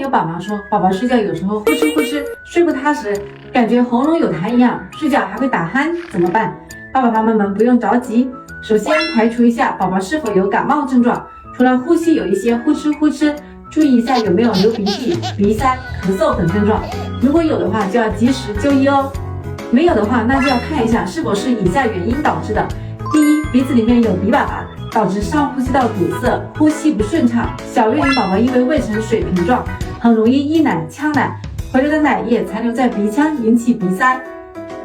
有宝妈说，宝宝睡觉有时候呼哧呼哧，睡不踏实，感觉喉咙有痰一样，睡觉还会打鼾，怎么办？爸爸妈妈们不用着急，首先排除一下宝宝是否有感冒症状，除了呼吸有一些呼哧呼哧，注意一下有没有流鼻涕、鼻塞、咳嗽等症状，如果有的话就要及时就医哦。没有的话，那就要看一下是否是以下原因导致的。第一，鼻子里面有鼻粑粑，导致上呼吸道堵塞，呼吸不顺畅。小月龄宝宝因为喂成水瓶状，很容易溢奶、呛奶，回流的奶液残留在鼻腔，引起鼻塞。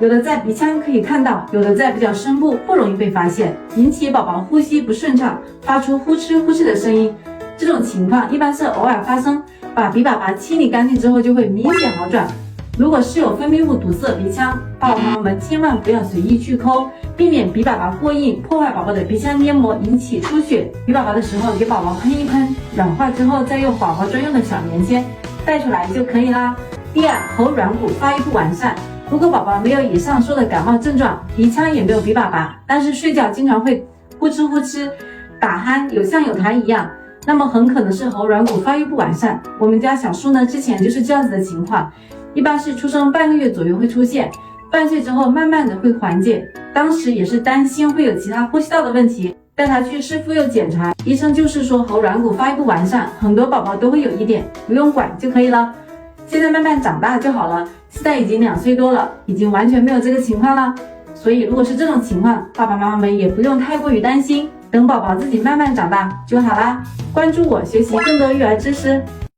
有的在鼻腔可以看到，有的在比较深部，不容易被发现，引起宝宝呼吸不顺畅，发出呼哧呼哧的声音。这种情况一般是偶尔发生，把鼻粑粑清理干净之后就会明显好转。如果是有分泌物堵塞鼻腔，爸爸妈妈们千万不要随意去抠，避免鼻粑粑过硬，破坏宝宝的鼻腔黏膜，引起出血。鼻粑粑的时候给宝宝喷一喷，软化之后再用宝宝专用的小棉签带出来就可以啦。第二，喉软骨发育不完善。如果宝宝没有以上说的感冒症状，鼻腔也没有鼻粑粑，但是睡觉经常会呼哧呼哧、打鼾，像有痰一样，那么很可能是喉软骨发育不完善。我们家小叔呢，之前就是这样子的情况，一般是出生半个月左右会出现，半岁之后慢慢的会缓解。当时也是担心会有其他呼吸道的问题，带他去市妇幼检查，医生就是说喉软骨发育不完善，很多宝宝都会有一点，不用管就可以了。现在慢慢长大就好了，现在已经2岁多了，已经完全没有这个情况了。所以如果是这种情况，爸爸妈妈们也不用太过于担心，等宝宝自己慢慢长大就好啦。关注我，学习更多育儿知识。